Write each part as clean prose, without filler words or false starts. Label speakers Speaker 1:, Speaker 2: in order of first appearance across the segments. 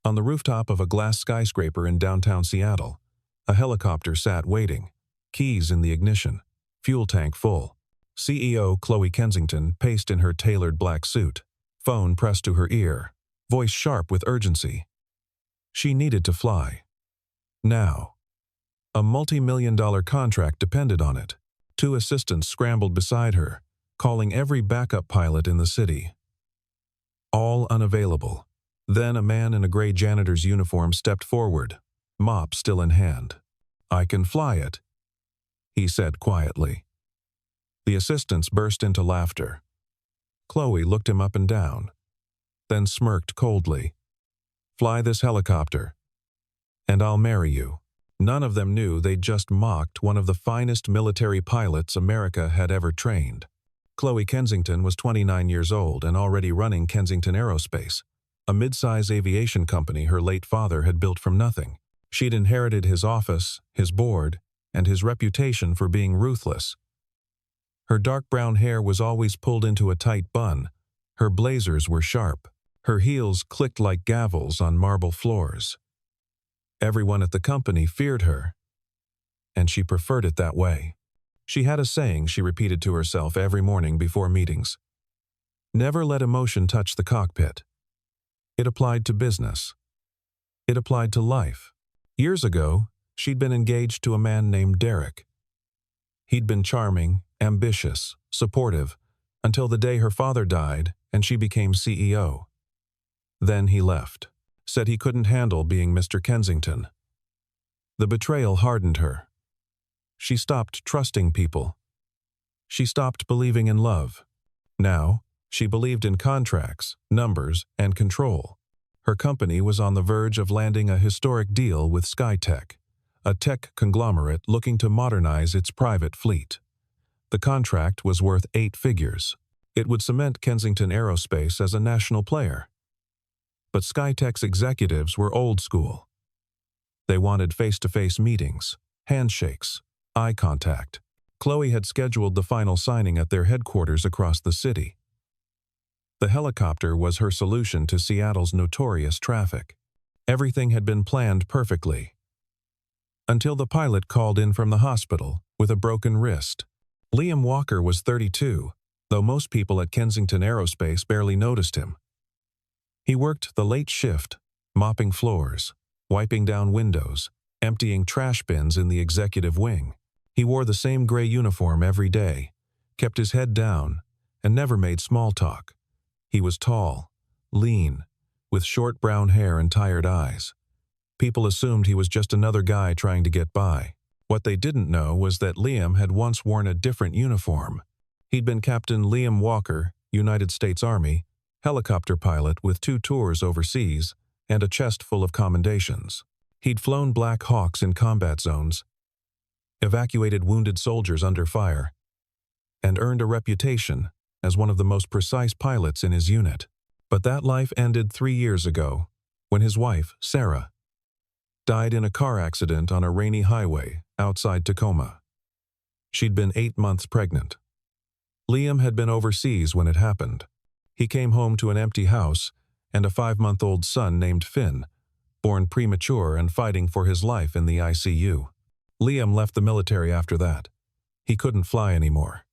Speaker 1: On the rooftop of a glass skyscraper in downtown Seattle, a helicopter sat waiting, keys in the ignition, fuel tank full. CEO Chloe Kensington paced in her tailored black suit, phone pressed to her ear, voice sharp with urgency. She needed to fly. Now. A multi-million-dollar contract depended on it. 2 assistants scrambled beside her, calling every backup pilot in the city. All unavailable. Then a man in a gray janitor's uniform stepped forward, mop still in hand. "I can fly it," he said quietly. The assistants burst into laughter. Chloe looked him up and down, then smirked coldly. "Fly this helicopter, and I'll marry you." None of them knew they'd just mocked one of the finest military pilots America had ever trained. Chloe Kensington was 29 years old and already running Kensington Aerospace, a mid-size aviation company her late father had built from nothing. She'd inherited his office, his board, and his reputation for being ruthless. Her dark brown hair was always pulled into a tight bun. Her blazers were sharp. Her heels clicked like gavels on marble floors. Everyone at the company feared her, and she preferred it that way. She had a saying she repeated to herself every morning before meetings. Never let emotion touch the cockpit. It applied to business. It applied to life. Years ago, she'd been engaged to a man named Derek. He'd been charming, ambitious, supportive, until the day her father died and she became CEO. Then he left. Said he couldn't handle being Mr. Kensington. The betrayal hardened her. She stopped trusting people. She stopped believing in love. Now, she believed in contracts, numbers, and control. Her company was on the verge of landing a historic deal with SkyTech, a tech conglomerate looking to modernize its private fleet. The contract was worth 8 figures. It would cement Kensington Aerospace as a national player. But SkyTech's executives were old school. They wanted face-to-face meetings, handshakes, eye contact. Chloe had scheduled the final signing at their headquarters across the city. The helicopter was her solution to Seattle's notorious traffic. Everything had been planned perfectly. Until the pilot called in from the hospital with a broken wrist. Liam Walker was 32, though most people at Kensington Aerospace barely noticed him. He worked the late shift, mopping floors, wiping down windows, emptying trash bins in the executive wing. He wore the same gray uniform every day, kept his head down, and never made small talk. He was tall, lean, with short brown hair and tired eyes. People assumed he was just another guy trying to get by. What they didn't know was that Liam had once worn a different uniform. He'd been Captain Liam Walker, United States Army, helicopter pilot with 2 tours overseas and a chest full of commendations. He'd flown Black Hawks in combat zones, evacuated wounded soldiers under fire, and earned a reputation as one of the most precise pilots in his unit. But that life ended 3 years ago, when his wife, Sarah, died in a car accident on a rainy highway outside Tacoma. She'd been 8 months pregnant. Liam had been overseas when it happened. He came home to an empty house and a 5-month-old son named Finn, born premature and fighting for his life in the ICU. Liam left the military after that. He couldn't fly anymore.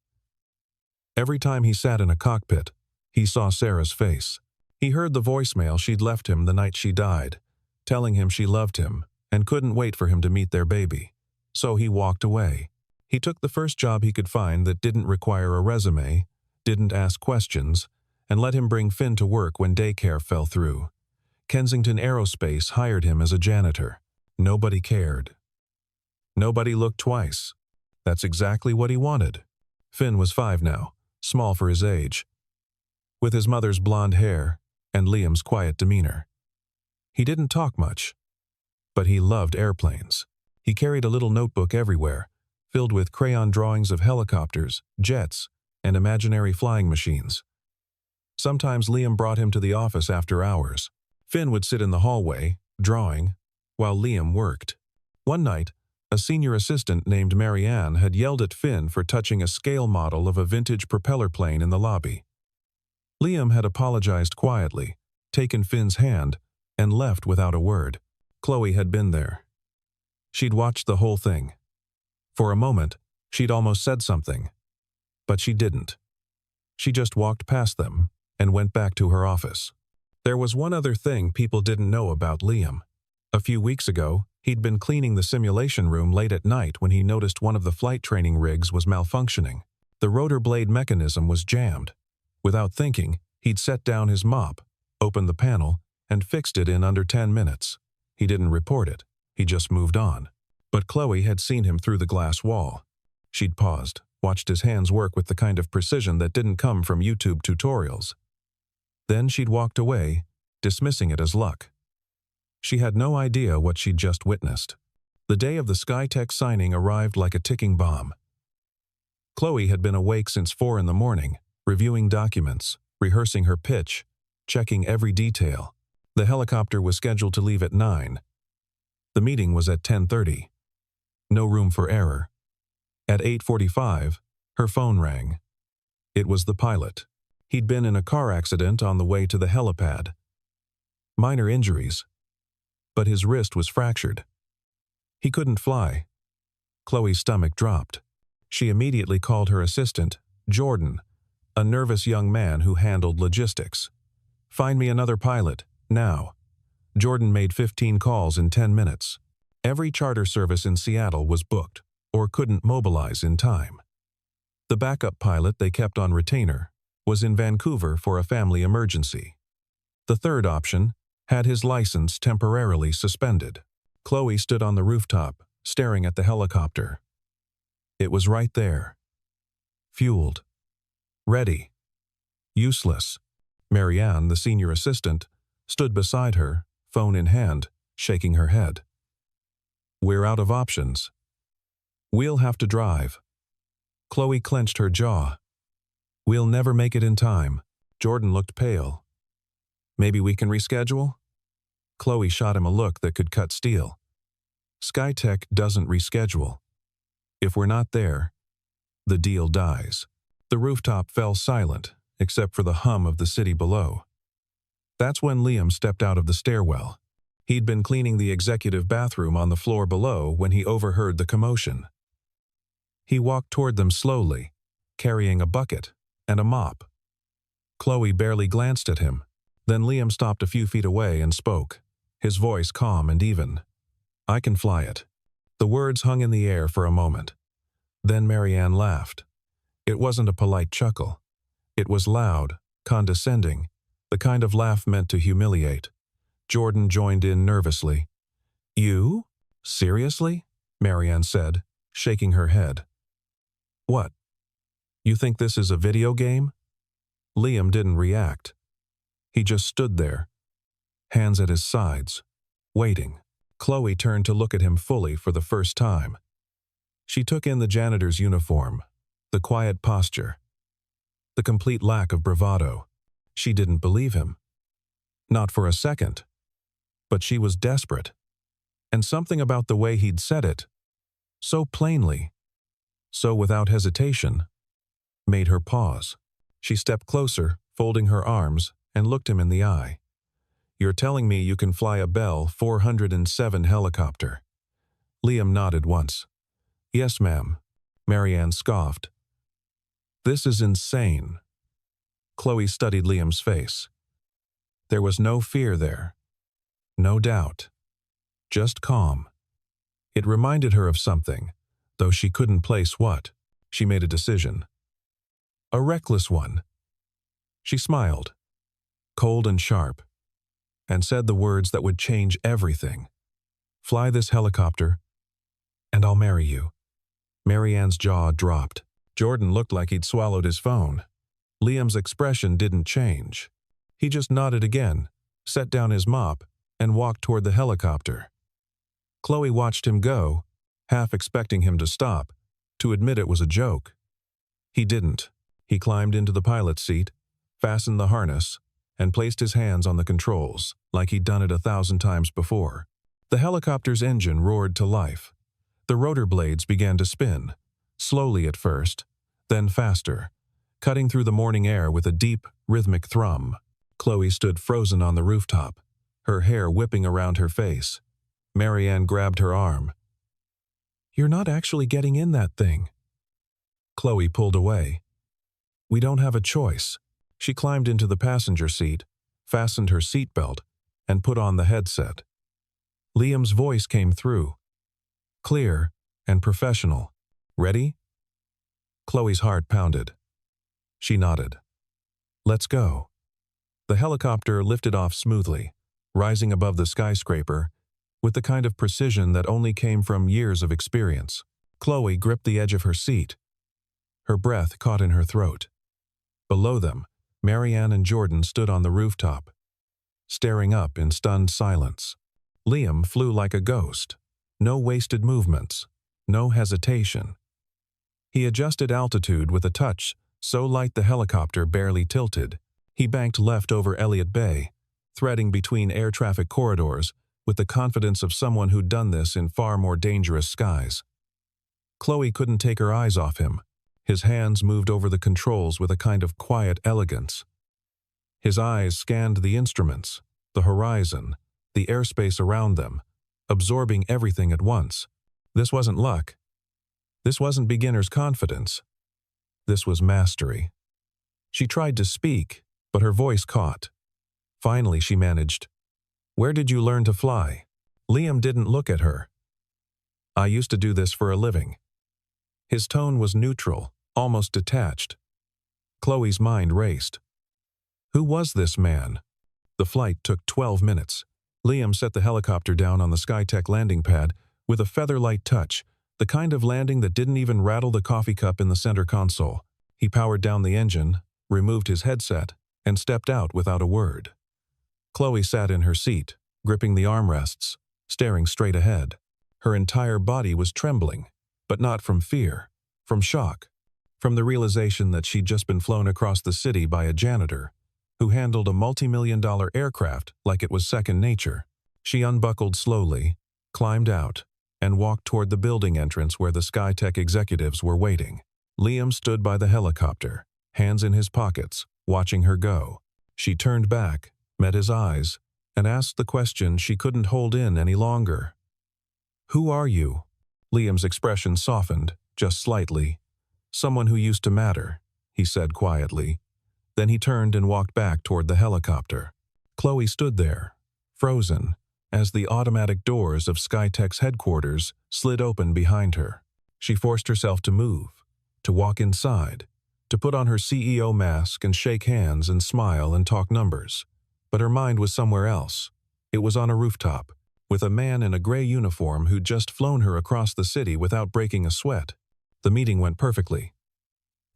Speaker 1: Every time he sat in a cockpit, he saw Sarah's face. He heard the voicemail she'd left him the night she died, telling him she loved him and couldn't wait for him to meet their baby. So he walked away. He took the first job he could find that didn't require a resume, didn't ask questions, and let him bring Finn to work when daycare fell through. Kensington Aerospace hired him as a janitor. Nobody cared. Nobody looked twice. That's exactly what he wanted. Finn was 5 now, small for his age, with his mother's blonde hair and Liam's quiet demeanor. He didn't talk much, but he loved airplanes. He carried a little notebook everywhere, filled with crayon drawings of helicopters, jets, and imaginary flying machines. Sometimes Liam brought him to the office after hours. Finn would sit in the hallway, drawing, while Liam worked. One night, a senior assistant named Marianne had yelled at Finn for touching a scale model of a vintage propeller plane in the lobby. Liam had apologized quietly, taken Finn's hand, and left without a word. Chloe had been there. She'd watched the whole thing. For a moment, she'd almost said something. But she didn't. She just walked past them and went back to her office. There was one other thing people didn't know about Liam. A few weeks ago, he'd been cleaning the simulation room late at night when he noticed one of the flight training rigs was malfunctioning. The rotor blade mechanism was jammed. Without thinking, he'd set down his mop, opened the panel, and fixed it in under 10 minutes. He didn't report it. He just moved on. But Chloe had seen him through the glass wall. She'd paused, watched his hands work with the kind of precision that didn't come from YouTube tutorials. Then she'd walked away, dismissing it as luck. She had no idea what she'd just witnessed. The day of the SkyTech signing arrived like a ticking bomb. Chloe had been awake since 4 in the morning, reviewing documents, rehearsing her pitch, checking every detail. The helicopter was scheduled to leave at 9. The meeting was at 10:30. No room for error. At 8:45, her phone rang. It was the pilot. He'd been in a car accident on the way to the helipad. Minor injuries, but his wrist was fractured. He couldn't fly. Chloe's stomach dropped. She immediately called her assistant, Jordan, a nervous young man who handled logistics. "Find me another pilot, now." Jordan made 15 calls in 10 minutes. Every charter service in Seattle was booked or couldn't mobilize in time. The backup pilot they kept on retainer was in Vancouver for a family emergency. The third option had his license temporarily suspended. Chloe stood on the rooftop, staring at the helicopter. It was right there. Fueled. Ready. Useless. Marianne, the senior assistant, stood beside her, phone in hand, shaking her head. "We're out of options. We'll have to drive." Chloe clenched her jaw. "We'll never make it in time." Jordan looked pale. "Maybe we can reschedule?" Chloe shot him a look that could cut steel. SkyTech doesn't reschedule. If we're not there, the deal dies. The rooftop fell silent, except for the hum of the city below. That's when Liam stepped out of the stairwell. He'd been cleaning the executive bathroom on the floor below when he overheard the commotion. He walked toward them slowly, carrying a bucket and a mop. Chloe barely glanced at him. Then Liam stopped a few feet away and spoke, his voice calm and even. "I can fly it." The words hung in the air for a moment. Then Marianne laughed. It wasn't a polite chuckle. It was loud, condescending, the kind of laugh meant to humiliate. Jordan joined in nervously. "You? Seriously?" Marianne said, shaking her head. "What? You think this is a video game?" Liam didn't react. He just stood there, hands at his sides, waiting. Chloe turned to look at him fully for the first time. She took in the janitor's uniform, the quiet posture, the complete lack of bravado. She didn't believe him. Not for a second. But she was desperate. And something about the way he'd said it, so plainly, so without hesitation, made her pause. She stepped closer, folding her arms, and looked him in the eye. "You're telling me you can fly a Bell 407 helicopter?" Liam nodded once. "Yes, ma'am," Marianne scoffed. "This is insane." Chloe studied Liam's face. There was no fear there. No doubt. Just calm. It reminded her of something, though she couldn't place what. She made a decision. A reckless one. She smiled, cold and sharp, and said the words that would change everything. "Fly this helicopter, and I'll marry you." Marianne's jaw dropped. Jordan looked like he'd swallowed his phone. Liam's expression didn't change. He just nodded again, set down his mop, and walked toward the helicopter. Chloe watched him go, half expecting him to stop, to admit it was a joke. He didn't. He climbed into the pilot's seat, fastened the harness, and placed his hands on the controls, like he'd done it 1,000 times before. The helicopter's engine roared to life. The rotor blades began to spin, slowly at first, then faster, cutting through the morning air with a deep, rhythmic thrum. Chloe stood frozen on the rooftop, her hair whipping around her face. Marianne grabbed her arm. "You're not actually getting in that thing." Chloe pulled away. "We don't have a choice." She climbed into the passenger seat, fastened her seatbelt, and put on the headset. Liam's voice came through, clear and professional. "Ready?" Chloe's heart pounded. She nodded. "Let's go." The helicopter lifted off smoothly, rising above the skyscraper, with the kind of precision that only came from years of experience. Chloe gripped the edge of her seat. Her breath caught in her throat. Below them, Marianne and Jordan stood on the rooftop, staring up in stunned silence. Liam flew like a ghost. No wasted movements, no hesitation. He adjusted altitude with a touch so light the helicopter barely tilted. He banked left over Elliott Bay, threading between air traffic corridors with the confidence of someone who'd done this in far more dangerous skies. Chloe couldn't take her eyes off him. His hands moved over the controls with a kind of quiet elegance. His eyes scanned the instruments, the horizon, the airspace around them, absorbing everything at once. This wasn't luck. This wasn't beginner's confidence. This was mastery. She tried to speak, but her voice caught. Finally, she managed, "Where did you learn to fly?" Liam didn't look at her. "I used to do this for a living." His tone was neutral, almost detached. Chloe's mind raced. Who was this man? The flight took 12 minutes. Liam set the helicopter down on the SkyTech landing pad with a feather-light touch, the kind of landing that didn't even rattle the coffee cup in the center console. He powered down the engine, removed his headset, and stepped out without a word. Chloe sat in her seat, gripping the armrests, staring straight ahead. Her entire body was trembling, but not from fear, from shock, from the realization that she'd just been flown across the city by a janitor who handled a multi-million-dollar aircraft like it was second nature. She unbuckled slowly, climbed out, and walked toward the building entrance where the SkyTech executives were waiting. Liam stood by the helicopter, hands in his pockets, watching her go. She turned back, met his eyes, and asked the question she couldn't hold in any longer. "Who are you?" Liam's expression softened, just slightly. "Someone who used to matter," he said quietly. Then he turned and walked back toward the helicopter. Chloe stood there, frozen, as the automatic doors of SkyTech's headquarters slid open behind her. She forced herself to move, to walk inside, to put on her CEO mask and shake hands and smile and talk numbers. But her mind was somewhere else. It was on a rooftop, with a man in a gray uniform who'd just flown her across the city without breaking a sweat. The meeting went perfectly.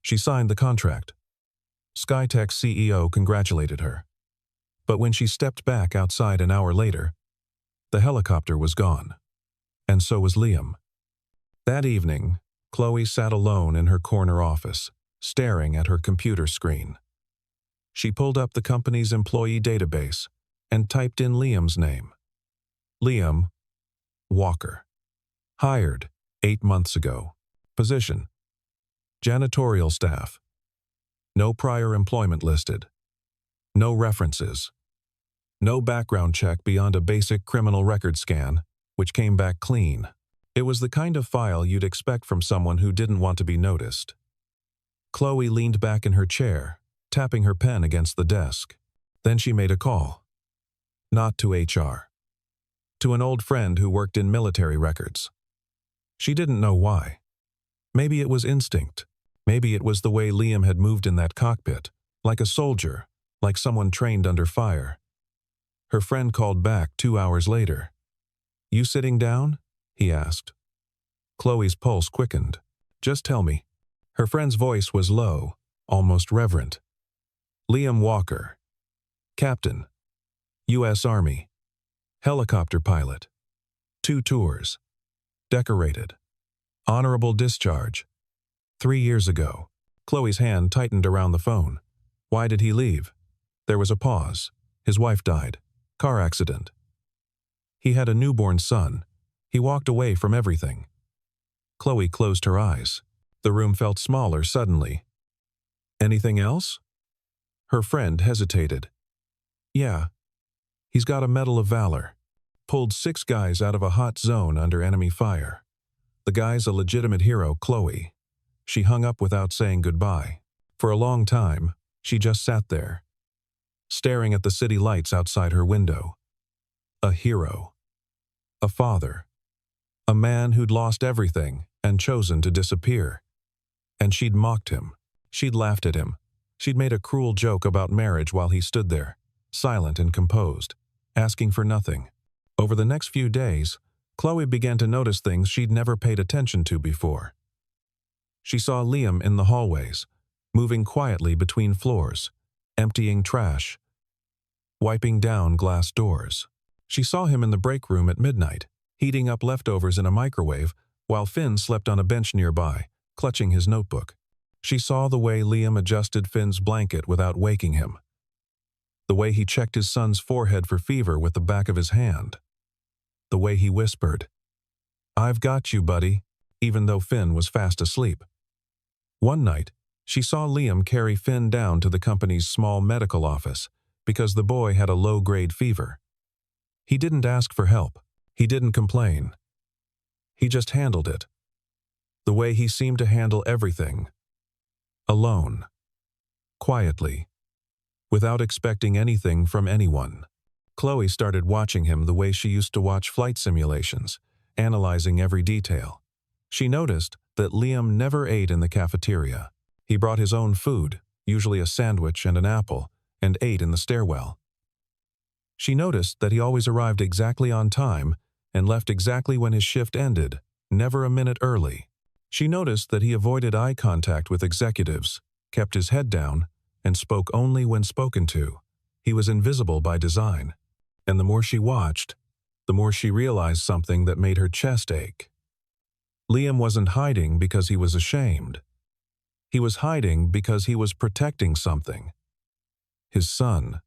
Speaker 1: She signed the contract. SkyTech's CEO congratulated her. But when she stepped back outside an hour later, the helicopter was gone. And so was Liam. That evening, Chloe sat alone in her corner office, staring at her computer screen. She pulled up the company's employee database and typed in Liam's name. Liam Walker. Hired 8 months ago. Position: janitorial staff. No prior employment listed. No references. No background check beyond a basic criminal record scan, which came back clean. It was the kind of file you'd expect from someone who didn't want to be noticed. Chloe leaned back in her chair, tapping her pen against the desk. Then she made a call. Not to HR. To an old friend who worked in military records. She didn't know why. Maybe it was instinct. Maybe it was the way Liam had moved in that cockpit, like a soldier, like someone trained under fire. Her friend called back 2 hours later. "You sitting down?" he asked. Chloe's pulse quickened. "Just tell me." Her friend's voice was low, almost reverent. Liam Walker. Captain. U.S. Army. Helicopter pilot. 2 tours. Decorated. Honorable discharge. 3 years ago. Chloe's hand tightened around the phone. Why did he leave? There was a pause. His wife died. Car accident. He had a newborn son. He walked away from everything. Chloe closed her eyes. The room felt smaller suddenly. Anything else? Her friend hesitated. Yeah. He's got a Medal of Valor. Pulled 6 guys out of a hot zone under enemy fire. The guy's a legitimate hero, Chloe. She hung up without saying goodbye. For a long time, she just sat there, staring at the city lights outside her window. A hero. A father. A man who'd lost everything and chosen to disappear. And she'd mocked him. She'd laughed at him. She'd made a cruel joke about marriage while he stood there, silent and composed, asking for nothing. Over the next few days, Chloe began to notice things she'd never paid attention to before. She saw Liam in the hallways, moving quietly between floors, emptying trash, wiping down glass doors. She saw him in the break room at midnight, heating up leftovers in a microwave while Finn slept on a bench nearby, clutching his notebook. She saw the way Liam adjusted Finn's blanket without waking him, the way he checked his son's forehead for fever with the back of his hand, the way he whispered, "I've got you, buddy," even though Finn was fast asleep. One night, she saw Liam carry Finn down to the company's small medical office because the boy had a low-grade fever. He didn't ask for help. He didn't complain. He just handled it. The way he seemed to handle everything. Alone. Quietly. Without expecting anything from anyone. Chloe started watching him the way she used to watch flight simulations, analyzing every detail. She noticed that Liam never ate in the cafeteria. He brought his own food, usually a sandwich and an apple, and ate in the stairwell. She noticed that he always arrived exactly on time and left exactly when his shift ended, never a minute early. She noticed that he avoided eye contact with executives, kept his head down, and spoke only when spoken to. He was invisible by design. And the more she watched, the more she realized something that made her chest ache. Liam wasn't hiding because he was ashamed. He was hiding because he was protecting something. His son.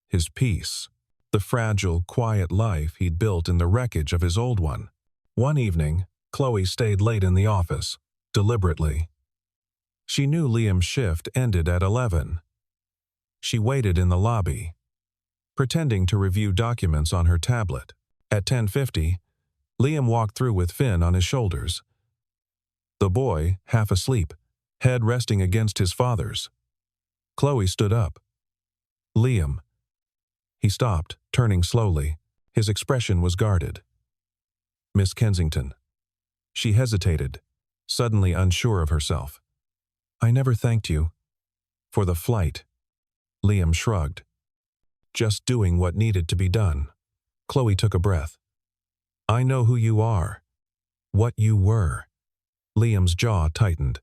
Speaker 1: His peace. The fragile, quiet life he'd built in the wreckage of his old one. One evening, Chloe stayed late in the office, deliberately. She knew Liam's shift ended at 11. She waited in the lobby, pretending to review documents on her tablet. At 10:50, Liam walked through with Finn on his shoulders. The boy, half asleep, head resting against his father's. Chloe stood up. "Liam." He stopped, turning slowly. His expression was guarded. "Miss Kensington." She hesitated, suddenly unsure of herself. "I never thanked you." "For the flight." Liam shrugged. "Just doing what needed to be done." Chloe took a breath. "I know who you are. What you were." Liam's jaw tightened.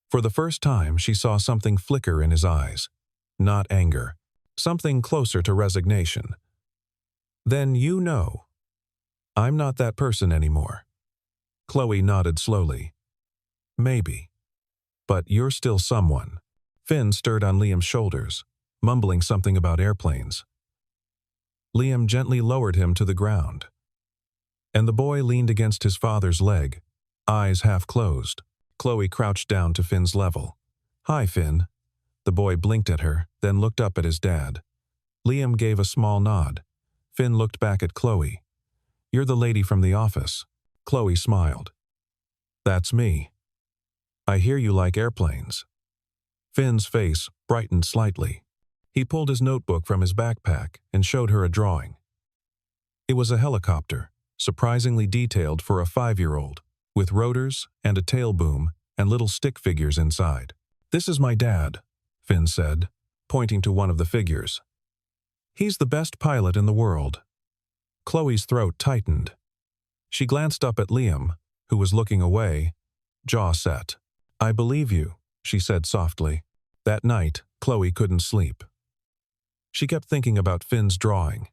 Speaker 1: For the first time, she saw something flicker in his eyes. Not anger. Something closer to resignation. "Then you know. I'm not that person anymore." Chloe nodded slowly. "Maybe. But you're still someone." Finn stirred on Liam's shoulders, mumbling something about airplanes. Liam gently lowered him to the ground. And the boy leaned against his father's leg, eyes half closed. Chloe crouched down to Finn's level. "Hi, Finn." The boy blinked at her, then looked up at his dad. Liam gave a small nod. Finn looked back at Chloe. "You're the lady from the office." Chloe smiled. "That's me. I hear you like airplanes." Finn's face brightened slightly. He pulled his notebook from his backpack and showed her a drawing. It was a helicopter, surprisingly detailed for a 5-year-old, with rotors and a tail boom and little stick figures inside. "This is my dad," Finn said, pointing to one of the figures. "He's the best pilot in the world." Chloe's throat tightened. She glanced up at Liam, who was looking away, jaw set. "I believe you," she said softly. That night, Chloe couldn't sleep. She kept thinking about Finn's drawing,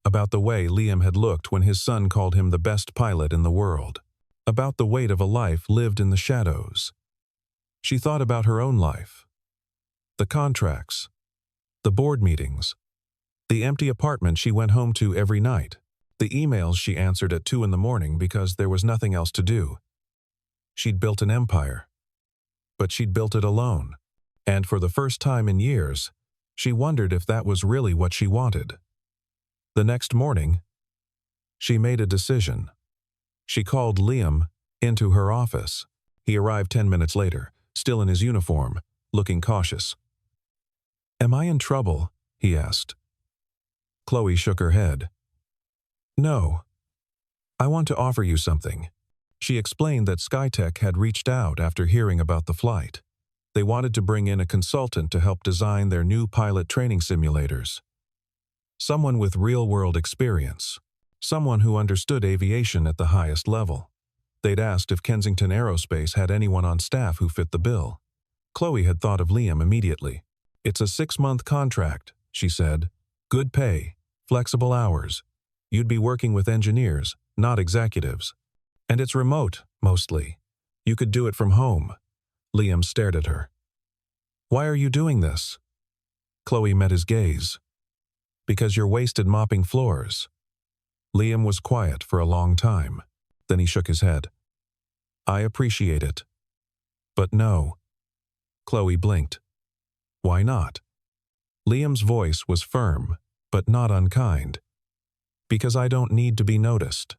Speaker 1: about the way Liam had looked when his son called him the best pilot in the world, about the weight of a life lived in the shadows. She thought about her own life. The contracts, the board meetings, the empty apartment she went home to every night, the emails she answered at 2 in the morning because there was nothing else to do. She'd built an empire, but she'd built it alone, and for the first time in years, she wondered if that was really what she wanted. The next morning, she made a decision. She called Liam into her office. He arrived 10 minutes later, still in his uniform, looking cautious. "Am I in trouble?" he asked. Chloe shook her head. "No. I want to offer you something." She explained that Skytech had reached out after hearing about the flight. They wanted to bring in a consultant to help design their new pilot training simulators. Someone with real-world experience. Someone who understood aviation at the highest level. They'd asked if Kensington Aerospace had anyone on staff who fit the bill. Chloe had thought of Liam immediately. "It's a 6-month contract," she said. "Good pay, flexible hours. You'd be working with engineers, not executives. And it's remote, mostly. You could do it from home." Liam stared at her. "Why are you doing this?" Chloe met his gaze. "Because you're wasted mopping floors." Liam was quiet for a long time. Then he shook his head. "I appreciate it. But no." Chloe blinked. "Why not?" Liam's voice was firm, but not unkind. "Because I don't need to be noticed.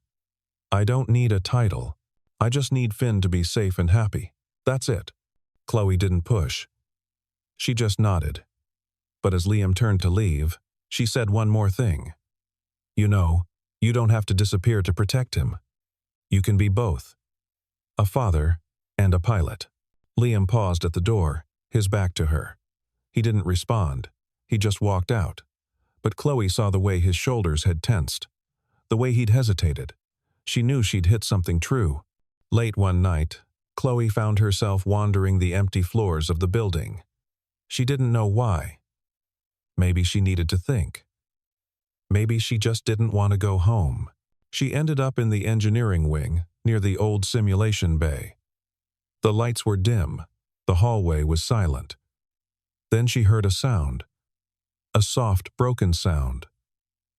Speaker 1: I don't need a title. I just need Finn to be safe and happy. That's it." Chloe didn't push. She just nodded. But as Liam turned to leave, she said one more thing. "You know, you don't have to disappear to protect him. You can be both. A father and a pilot." Liam paused at the door, his back to her. He didn't respond. He just walked out. But Chloe saw the way his shoulders had tensed. The way he'd hesitated. She knew she'd hit something true. Late one night, Chloe found herself wandering the empty floors of the building. She didn't know why. Maybe she needed to think. Maybe she just didn't want to go home. She ended up in the engineering wing, near the old simulation bay. The lights were dim. The hallway was silent. Then she heard a sound. A soft, broken sound.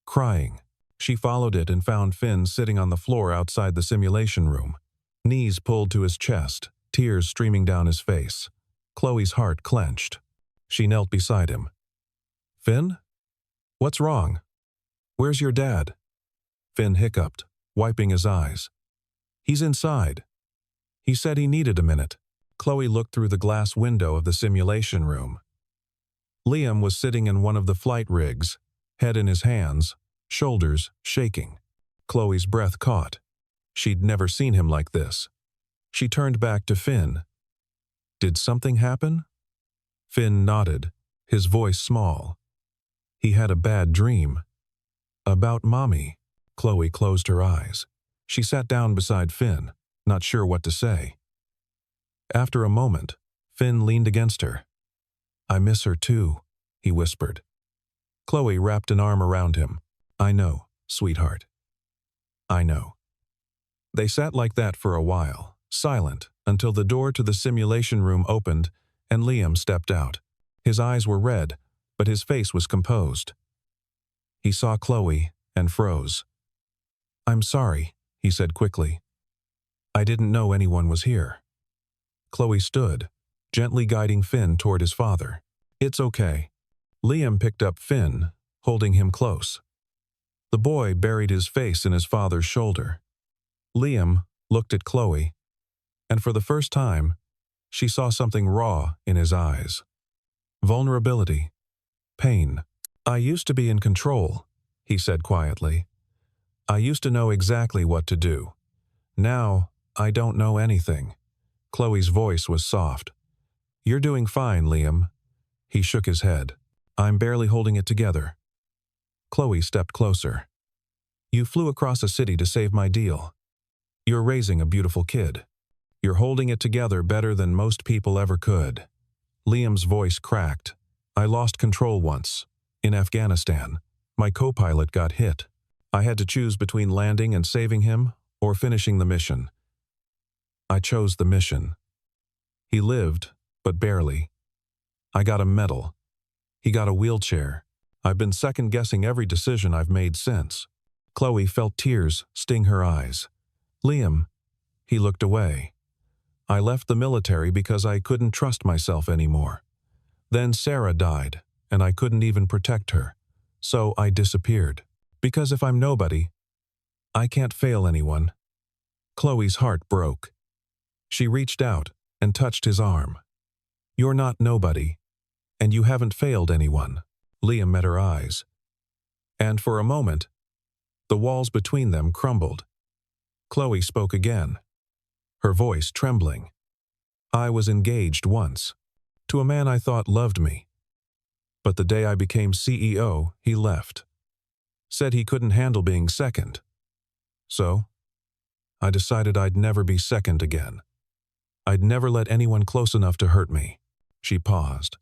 Speaker 1: Crying. She followed it and found Finn sitting on the floor outside the simulation room. Knees pulled to his chest, tears streaming down his face. Chloe's heart clenched. She knelt beside him. "Finn? What's wrong? Where's your dad?" Finn hiccuped, wiping his eyes. "He's inside. He said he needed a minute." Chloe looked through the glass window of the simulation room. Liam was sitting in one of the flight rigs, head in his hands, shoulders shaking. Chloe's breath caught. She'd never seen him like this. She turned back to Finn. "Did something happen?" Finn nodded, his voice small. "He had a bad dream. About Mommy." Chloe closed her eyes. She sat down beside Finn, not sure what to say. After a moment, Finn leaned against her. "I miss her too," he whispered. Chloe wrapped an arm around him. "I know, sweetheart. I know." They sat like that for a while, silent, until the door to the simulation room opened and Liam stepped out. His eyes were red, but his face was composed. He saw Chloe and froze. "I'm sorry," he said quickly. "I didn't know anyone was here." Chloe stood, gently guiding Finn toward his father. "It's okay." Liam picked up Finn, holding him close. The boy buried his face in his father's shoulder. Liam looked at Chloe, and for the first time, she saw something raw in his eyes. Vulnerability. Pain. "I used to be in control," he said quietly. "I used to know exactly what to do. Now, I don't know anything." Chloe's voice was soft. "You're doing fine, Liam." He shook his head. "I'm barely holding it together." Chloe stepped closer. "You flew across a city to save my deal. You're raising a beautiful kid. You're holding it together better than most people ever could." Liam's voice cracked. "I lost control once. In Afghanistan. My co-pilot got hit. I had to choose between landing and saving him or finishing the mission. I chose the mission. He lived, but barely. I got a medal. He got a wheelchair. I've been second-guessing every decision I've made since." Chloe felt tears sting her eyes. "Liam." He looked away. "I left the military because I couldn't trust myself anymore. Then Sarah died, and I couldn't even protect her. So I disappeared. Because if I'm nobody, I can't fail anyone. Chloe's heart broke. She reached out and touched his arm. You're not nobody, and you haven't failed anyone. Liam met her eyes. And for a moment, the walls between them crumbled. Chloe spoke again, her voice trembling. I was engaged once, to a man I thought loved me. But the day I became CEO, he left. Said he couldn't handle being second. So, I decided I'd never be second again. I'd never let anyone close enough to hurt me. She paused.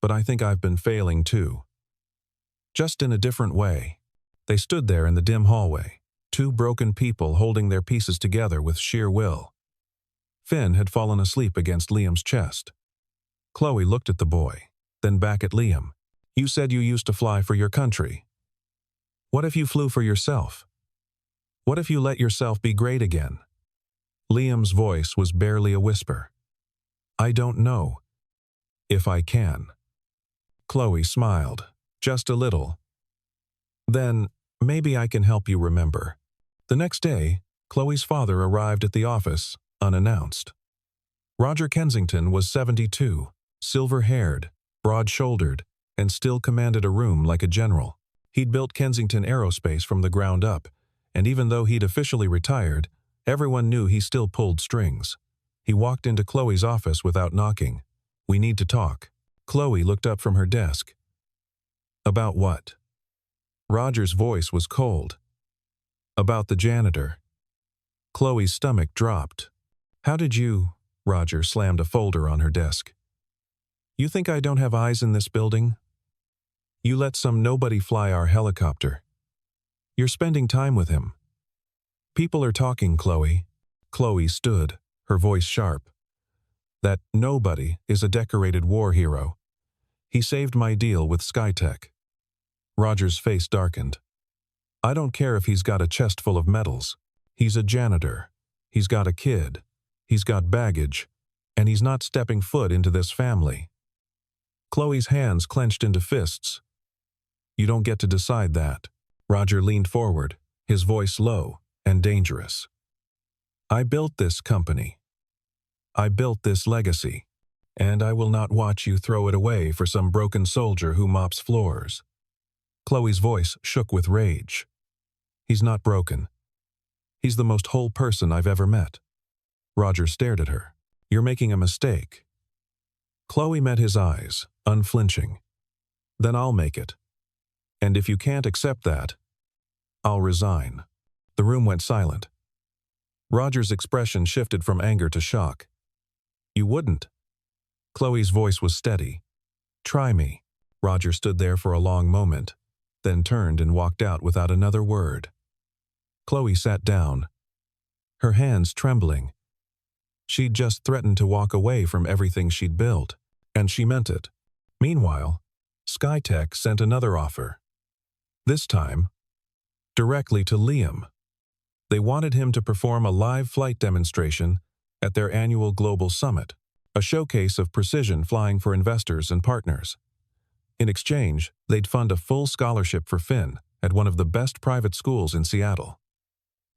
Speaker 1: But I think I've been failing too. Just in a different way. They stood there in the dim hallway, two broken people holding their pieces together with sheer will. Finn had fallen asleep against Liam's chest. Chloe looked at the boy, then back at Liam. You said you used to fly for your country. What if you flew for yourself? What if you let yourself be great again? Liam's voice was barely a whisper. I don't know. If I can. Chloe smiled, just a little. Then, maybe I can help you remember. The next day, Chloe's father arrived at the office, unannounced. Roger Kensington was 72, silver-haired, broad-shouldered, and still commanded a room like a general. He'd built Kensington Aerospace from the ground up, and even though he'd officially retired, everyone knew he still pulled strings. He walked into Chloe's office without knocking. We need to talk. Chloe looked up from her desk. About what? Roger's voice was cold. About the janitor. Chloe's stomach dropped. How did you? Roger slammed a folder on her desk. You think I don't have eyes in this building? You let some nobody fly our helicopter. You're spending time with him. People are talking, Chloe. Chloe stood, her voice sharp. That nobody is a decorated war hero. He saved my deal with Skytech. Roger's face darkened. I don't care if he's got a chest full of medals. He's a janitor. He's got a kid. He's got baggage. And he's not stepping foot into this family. Chloe's hands clenched into fists. You don't get to decide that. Roger leaned forward, his voice low and dangerous. I built this company. I built this legacy, and I will not watch you throw it away for some broken soldier who mops floors. Chloe's voice shook with rage. He's not broken. He's the most whole person I've ever met. Roger stared at her. You're making a mistake. Chloe met his eyes, unflinching. Then I'll make it. And if you can't accept that, I'll resign. The room went silent. Roger's expression shifted from anger to shock. You wouldn't. Chloe's voice was steady. Try me. Roger stood there for a long moment, then turned and walked out without another word. Chloe sat down, her hands trembling. She'd just threatened to walk away from everything she'd built, and she meant it. Meanwhile, Skytech sent another offer. This time, directly to Liam. They wanted him to perform a live flight demonstration at their annual global summit, a showcase of precision flying for investors and partners. In exchange, they'd fund a full scholarship for Finn at one of the best private schools in Seattle.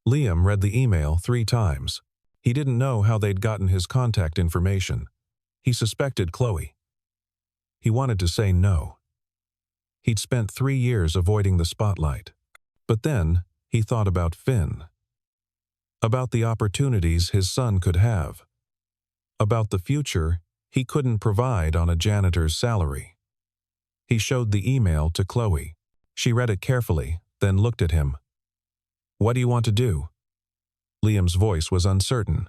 Speaker 1: Liam read the email 3 times. He didn't know how they'd gotten his contact information. He suspected Chloe. He wanted to say no. He'd spent 3 years avoiding the spotlight. But then, he thought about Finn. About the opportunities his son could have. About the future he couldn't provide on a janitor's salary. He showed the email to Chloe. She read it carefully, then looked at him. What do you want to do? Liam's voice was uncertain.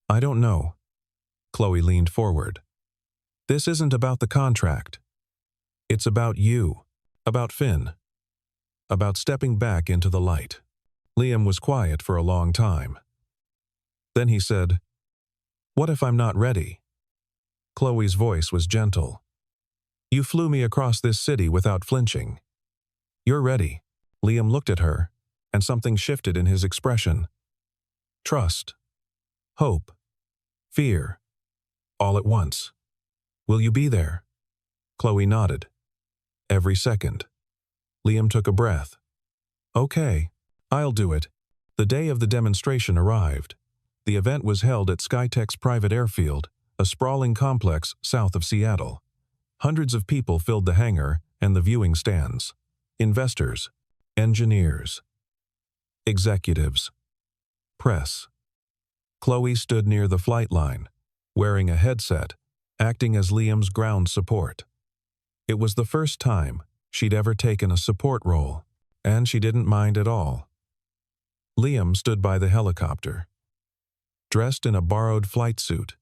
Speaker 1: I don't know. Chloe leaned forward. This isn't about the contract. It's about you, about Finn, about stepping back into the light. Liam was quiet for a long time. Then he said, What if I'm not ready? Chloe's voice was gentle. You flew me across this city without flinching. You're ready. Liam looked at her, and something shifted in his expression. Trust, hope, fear, all at once. Will you be there? Chloe nodded. Every second. Liam took a breath. Okay, I'll do it. The day of the demonstration arrived. The event was held at Skytech's private airfield, a sprawling complex south of Seattle. Hundreds of people filled the hangar and the viewing stands. Investors, engineers, executives, press. Chloe stood near the flight line, wearing a headset, acting as Liam's ground support. It was the first time she'd ever taken a support role, and she didn't mind at all. Liam stood by the helicopter, dressed in a borrowed flight suit,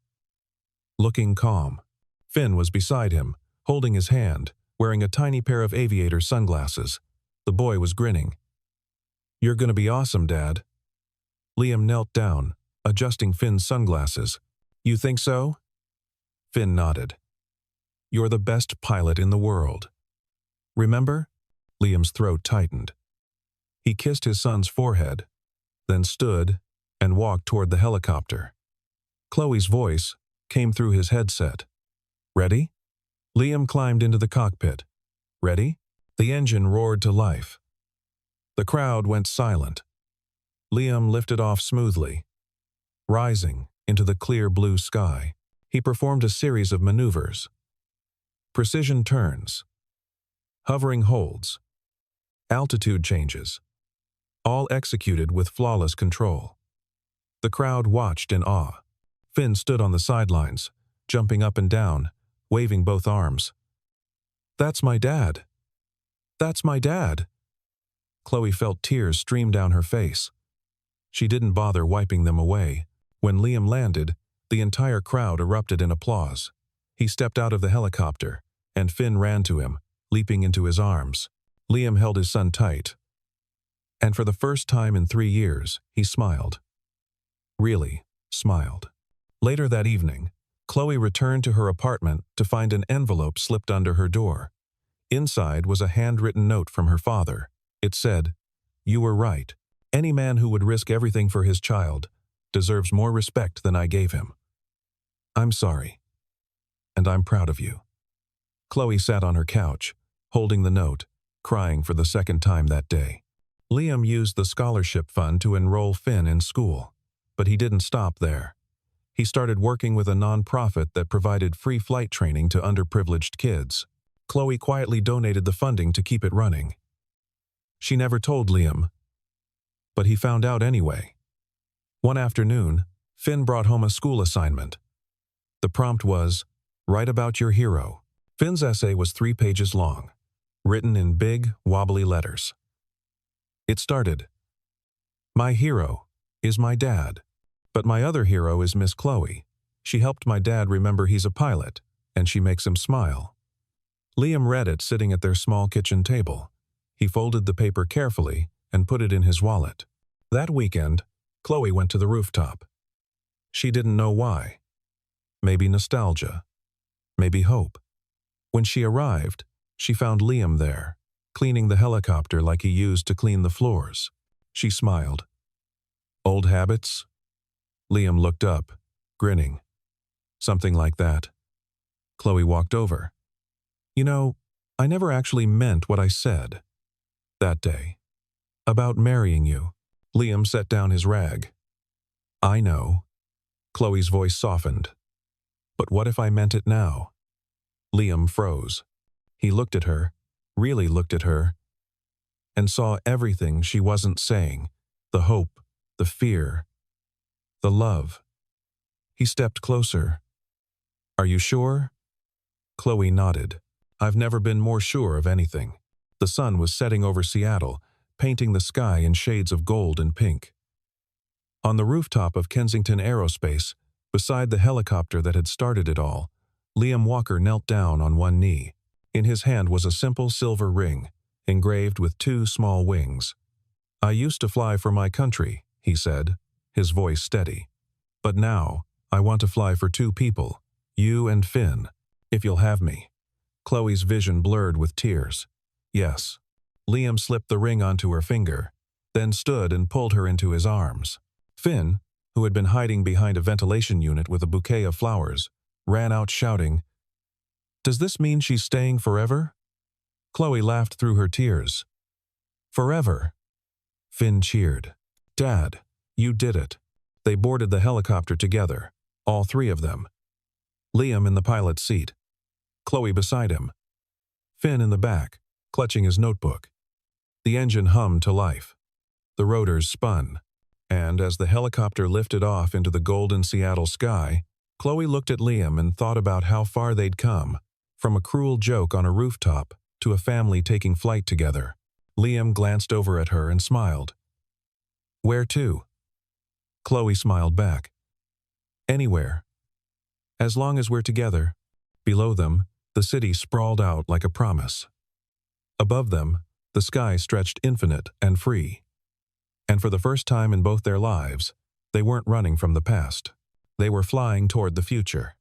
Speaker 1: looking calm. Finn was beside him, holding his hand, wearing a tiny pair of aviator sunglasses. The boy was grinning. "You're gonna be awesome, Dad." Liam knelt down, adjusting Finn's sunglasses. "You think so?" Finn nodded. "You're the best pilot in the world. Remember?" Liam's throat tightened. He kissed his son's forehead, then stood and walked toward the helicopter. Chloe's voice came through his headset. "Ready?" Liam climbed into the cockpit. "Ready?" The engine roared to life. The crowd went silent. Liam lifted off smoothly, rising into the clear blue sky. He performed a series of maneuvers. Precision turns, hovering holds, altitude changes, all executed with flawless control. The crowd watched in awe. Finn stood on the sidelines, jumping up and down, waving both arms. "That's my dad! That's my dad!" Chloe felt tears stream down her face. She didn't bother wiping them away. When Liam landed, the entire crowd erupted in applause. He stepped out of the helicopter, and Finn ran to him, leaping into his arms. Liam held his son tight. And for the first time in 3 years, he smiled. Really smiled. Later that evening, Chloe returned to her apartment to find an envelope slipped under her door. Inside was a handwritten note from her father. It said, "You were right. Any man who would risk everything for his child deserves more respect than I gave him. I'm sorry, and I'm proud of you." Chloe sat on her couch, holding the note, crying for the second time that day. Liam used the scholarship fund to enroll Finn in school, but he didn't stop there. He started working with a non-profit that provided free flight training to underprivileged kids. Chloe quietly donated the funding to keep it running. She never told Liam, but he found out anyway. One afternoon, Finn brought home a school assignment. The prompt was, "Write about your hero." Finn's essay was 3 pages long, written in big, wobbly letters. It started, "My hero is my dad, but my other hero is Miss Chloe. She helped my dad remember he's a pilot, and she makes him smile." Liam read it sitting at their small kitchen table. He folded the paper carefully and put it in his wallet. That weekend, Chloe went to the rooftop. She didn't know why. Maybe nostalgia. Maybe hope. When she arrived, she found Liam there, cleaning the helicopter like he used to clean the floors. She smiled. "Old habits?" Liam looked up, grinning. "Something like that." Chloe walked over. "You know, I never actually meant what I said that day about marrying you." Liam set down his rag. "I know." Chloe's voice softened. "But what if I meant it now?" Liam froze. He looked at her, really looked at her, and saw everything she wasn't saying, the hope, the fear, the love. He stepped closer. "Are you sure?" Chloe nodded. "I've never been more sure of anything." The sun was setting over Seattle, painting the sky in shades of gold and pink. On the rooftop of Kensington Aerospace, beside the helicopter that had started it all, Liam Walker knelt down on one knee. In his hand was a simple silver ring, engraved with 2 small wings. "I used to fly for my country," he said, his voice steady. "But now, I want to fly for 2 people, you and Finn, if you'll have me." Chloe's vision blurred with tears. "Yes." Liam slipped the ring onto her finger, then stood and pulled her into his arms. Finn, who had been hiding behind a ventilation unit with a bouquet of flowers, ran out shouting, "Does this mean she's staying forever?" Chloe laughed through her tears. "Forever. Finn cheered. Dad, you did it. They boarded the helicopter together, all three of them. Liam in the pilot's seat, Chloe beside him, Finn in the back, clutching his notebook. The engine hummed to life. The rotors spun, and as the helicopter lifted off into the golden Seattle sky, Chloe looked at Liam and thought about how far they'd come, from a cruel joke on a rooftop to a family taking flight together. Liam glanced over at her and smiled. Where to? Chloe smiled back. Anywhere. As long as we're together. Below them, the city sprawled out like a promise. Above them, the sky stretched infinite and free. And for the first time in both their lives, they weren't running from the past. They were flying toward the future.